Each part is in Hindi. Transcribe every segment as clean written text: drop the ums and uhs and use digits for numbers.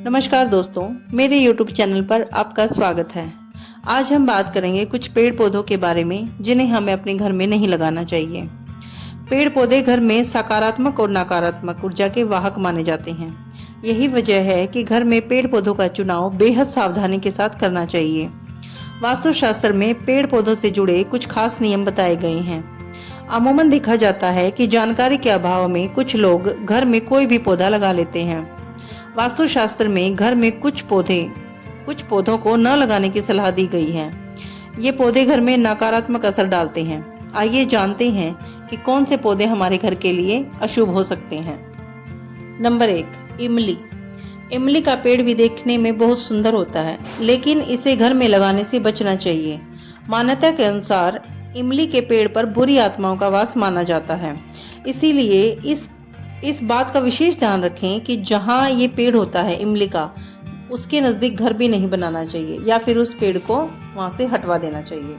नमस्कार दोस्तों, मेरे YouTube चैनल पर आपका स्वागत है। आज हम बात करेंगे कुछ पेड़ पौधों के बारे में जिन्हें हमें अपने घर में नहीं लगाना चाहिए। पेड़ पौधे घर में सकारात्मक और नकारात्मक ऊर्जा के वाहक माने जाते हैं। यही वजह है कि घर में पेड़ पौधों का चुनाव बेहद सावधानी के साथ करना चाहिए। वास्तुशास्त्र में पेड़ पौधों से जुड़े कुछ खास नियम बताए गए हैं। अमूमन देखा जाता है कि जानकारी के अभाव में कुछ लोग घर में कोई भी पौधा लगा लेते हैं। वास्तुशास्त्र में घर में कुछ पौधों को न लगाने की सलाह दी गई है। ये पौधे घर में नकारात्मक असर डालते हैं। आइए जानते हैं कि कौन से पौधे हमारे घर के लिए अशुभ हो सकते हैं। नंबर 1, इमली। इमली का पेड़ भी देखने में बहुत सुंदर होता है, लेकिन इसे घर में लगाने से बचना चाहिए। मान्यता के अनुसार इमली के पेड़ पर बुरी आत्माओं का वास माना जाता है। इसीलिए इस बात का विशेष ध्यान रखें कि जहां ये पेड़ होता है इमली का, उसके नजदीक घर भी नहीं बनाना चाहिए या फिर उस पेड़ को वहां से हटवा देना चाहिए।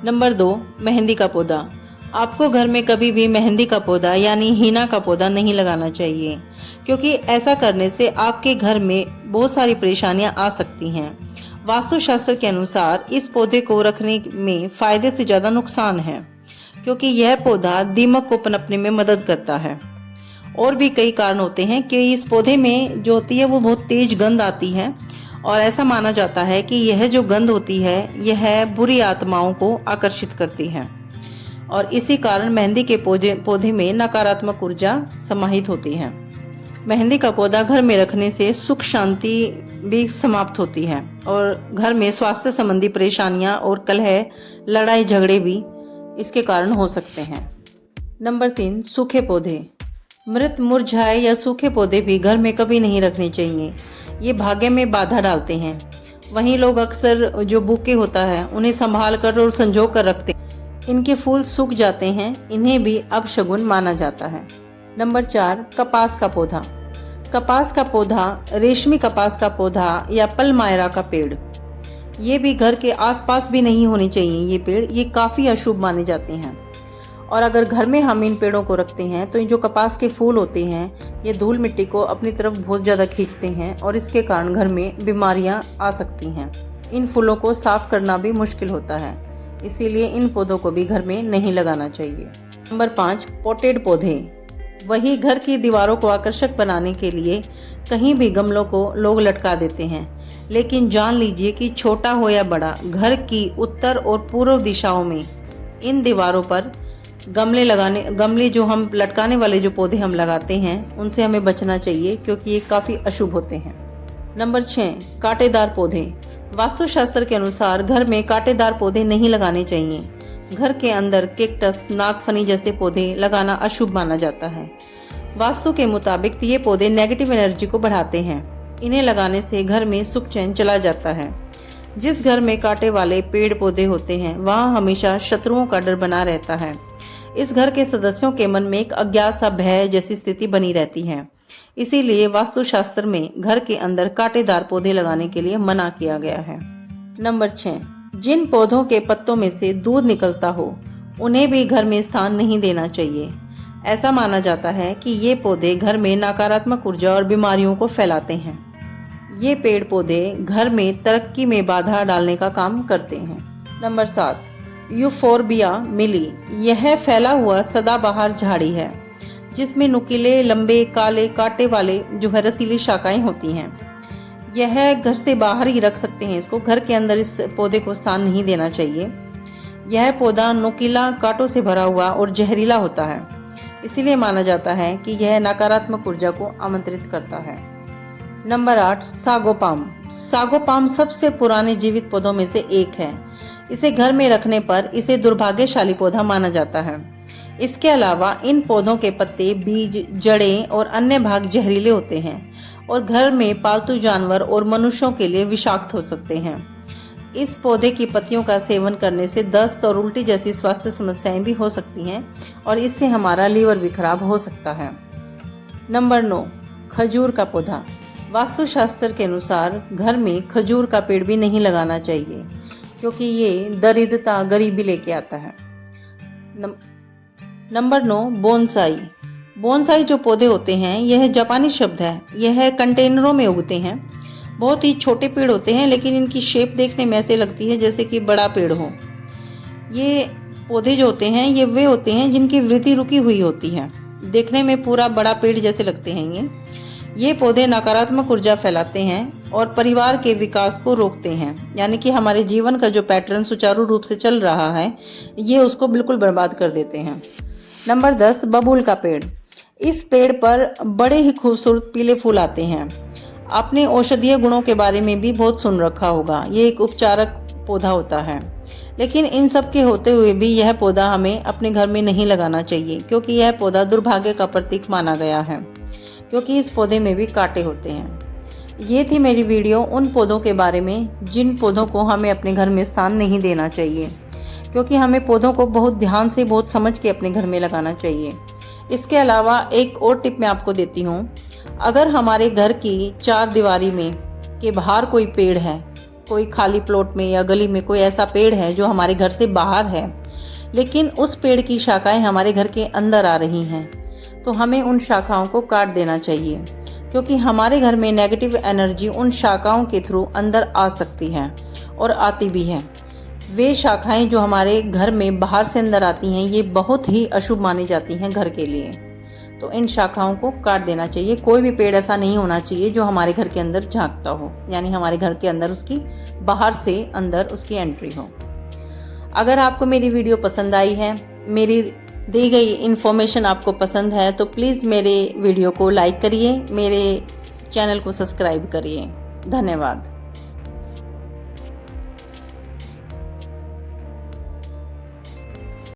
नंबर 2, मेहंदी का पौधा। आपको घर में कभी भी मेहंदी का पौधा यानी हीना का पौधा नहीं लगाना चाहिए, क्योंकि ऐसा करने से आपके घर में बहुत सारी परेशानियां आ सकती हैं। वास्तुशास्त्र के अनुसार इस पौधे को रखने में फायदे से ज्यादा नुकसान है, क्योंकि यह पौधा दीमक को पनपने में मदद करता है। और भी कई कारण होते हैं कि इस पौधे में जो होती है वो बहुत तेज गंध आती है, और ऐसा माना जाता है कि यह जो गंध होती है यह बुरी आत्माओं को आकर्षित करती है, और इसी कारण मेहंदी के पौधे में नकारात्मक ऊर्जा समाहित होती है। मेहंदी का पौधा घर में रखने से सुख शांति भी समाप्त होती है, और घर में स्वास्थ्य संबंधी परेशानियां और कलह, लड़ाई झगड़े भी इसके कारण हो सकते हैं। नंबर 3, सूखे पौधे। मृत, मुरझाए या सूखे पौधे भी घर में कभी नहीं रखने चाहिए। ये भाग्य में बाधा डालते हैं। वहीं लोग अक्सर जो बुके होता है उन्हें संभाल कर और संजो कर रखते हैं। इनके फूल सूख जाते हैं, इन्हें भी अपशगुन माना जाता है। नंबर 4, कपास का पौधा। कपास का पौधा, रेशमी कपास का पौधा या पलमायरा का पेड़, ये भी घर के आसपास भी नहीं होने चाहिए। ये पेड़ ये काफी अशुभ माने जाते हैं, और अगर घर में हम इन पेड़ों को रखते हैं तो जो कपास के फूल होते हैं ये धूल मिट्टी को अपनी तरफ बहुत ज़्यादा खींचते हैं, और इसके कारण घर में बीमारियां आ सकती हैं। इन फूलों को साफ करना भी मुश्किल होता है, इसीलिए इन पौधों को भी घर में नहीं लगाना चाहिए। नंबर 5, पोटेड पौधे। वही घर की दीवारों को आकर्षक बनाने के लिए कहीं भी गमलों को लोग लटका देते हैं, लेकिन जान लीजिए कि छोटा हो या बड़ा, घर की उत्तर और पूर्व दिशाओं में इन दीवारों पर गमले जो हम लटकाने वाले जो पौधे हम लगाते हैं उनसे हमें बचना चाहिए, क्योंकि ये काफी अशुभ होते हैं। नंबर 6, कांटेदार पौधे। वास्तुशास्त्र के अनुसार घर में कांटेदार पौधे नहीं लगाने चाहिए। घर के अंदर कैक्टस, नागफनी जैसे पौधे लगाना अशुभ माना जाता है। वास्तु के मुताबिक ये पौधे नेगेटिव एनर्जी को बढ़ाते हैं। इन्हें लगाने से घर में सुख चैन चला जाता है। जिस घर में कांटे वाले पेड़ पौधे होते हैं वहाँ हमेशा शत्रुओं का डर बना रहता है। इस घर के सदस्यों के मन में एक अज्ञात सा भय जैसी स्थिति बनी रहती है। इसीलिए वास्तुशास्त्र में घर के अंदर कांटेदार पौधे लगाने के लिए मना किया गया है। नंबर 6, जिन पौधों के पत्तों में से दूध निकलता हो उन्हें भी घर में स्थान नहीं देना चाहिए। ऐसा माना जाता है कि ये पौधे घर में नकारात्मक ऊर्जा और बीमारियों को फैलाते हैं। ये पेड़ पौधे घर में तरक्की में बाधा डालने का काम करते हैं। Number 7, euphorbia milii. यह फैला हुआ सदाबहार झाड़ी है, जिसमें नुकीले, लंबे, काले कांटे वाले जो है रसीली शाखाएं होती हैं। यह घर से बाहर ही रख सकते हैं इसको, घर के अंदर इस पौधे को स्थान नहीं देना चाहिए। यह पौधा नुकीला, कांटों से भरा हुआ और जहरीला होता है, इसीलिए माना जाता है कि यह नकारात्मक ऊर्जा को आमंत्रित करता है। नंबर 8, सागोपाम। सागोपाम सबसे पुराने जीवित पौधों में से एक है। इसे घर में रखने पर इसे दुर्भाग्यशाली पौधा माना जाता है। इसके अलावा इन पौधों के पत्ते, बीज, जड़ें और अन्य भाग जहरीले होते हैं, और घर में पालतू जानवर और मनुष्यों के लिए विषाक्त हो सकते हैं। इस पौधे की पत्तियों का सेवन करने से दस्त और उल्टी जैसी स्वास्थ्य समस्याएं भी हो सकती हैं, और इससे हमारा लीवर भी खराब हो सकता है। नंबर 9, खजूर का पौधा। वास्तुशास्त्र के अनुसार घर में खजूर का पेड़ भी नहीं लगाना चाहिए, क्योंकि ये दरिद्रता, गरीबी लेके आता है। Number 9, bonsai. बोनसाई जो पौधे होते हैं यह जापानी शब्द है। यह कंटेनरों में उगते हैं। बहुत ही छोटे पेड़ होते हैं लेकिन इनकी शेप देखने में ऐसे लगती है जैसे कि बड़ा पेड़ हो। ये पौधे जो होते हैं ये वे होते हैं जिनकी वृद्धि रुकी हुई होती है। देखने में पूरा बड़ा पेड़ जैसे लगते हैं। ये पौधे नकारात्मक ऊर्जा फैलाते हैं और परिवार के विकास को रोकते हैं, यानी कि हमारे जीवन का जो पैटर्न सुचारू रूप से चल रहा है ये उसको बिल्कुल बर्बाद कर देते हैं। नंबर 10, बबूल का पेड़। इस पेड़ पर बड़े ही खूबसूरत पीले फूल आते हैं। आपने औषधीय गुणों के बारे में भी बहुत सुन रखा होगा। ये एक उपचारक पौधा होता है, लेकिन इन सब के होते हुए भी यह पौधा हमें अपने घर में नहीं लगाना चाहिए, क्योंकि यह पौधा दुर्भाग्य का प्रतीक माना गया है, क्योंकि इस पौधे में भी कांटे होते हैं। ये थी मेरी वीडियो उन पौधों के बारे में जिन पौधों को हमें अपने घर में स्थान नहीं देना चाहिए, क्योंकि हमें पौधों को बहुत ध्यान से, बहुत समझ के अपने घर में लगाना चाहिए। इसके अलावा एक और टिप मैं आपको देती हूँ। अगर हमारे घर की चार दीवारी में के बाहर कोई पेड़ है, कोई खाली प्लॉट में या गली में कोई ऐसा पेड़ है जो हमारे घर से बाहर है, लेकिन उस पेड़ की शाखाएं हमारे घर के अंदर आ रही हैं, तो हमें उन शाखाओं को काट देना चाहिए, क्योंकि हमारे घर में नेगेटिव एनर्जी उन शाखाओं के थ्रू अंदर आ सकती है और आती भी है। वे शाखाएं जो हमारे घर में बाहर से अंदर आती हैं ये बहुत ही अशुभ मानी जाती हैं घर के लिए, तो इन शाखाओं को काट देना चाहिए। कोई भी पेड़ ऐसा नहीं होना चाहिए जो हमारे घर के अंदर झांकता हो, यानी हमारे घर के अंदर उसकी बाहर से अंदर उसकी एंट्री हो। अगर आपको मेरी वीडियो पसंद आई है, मेरी दी गई इन्फॉर्मेशन आपको पसंद है, तो प्लीज़ मेरे वीडियो को लाइक करिए, मेरे चैनल को सब्सक्राइब करिए। धन्यवाद।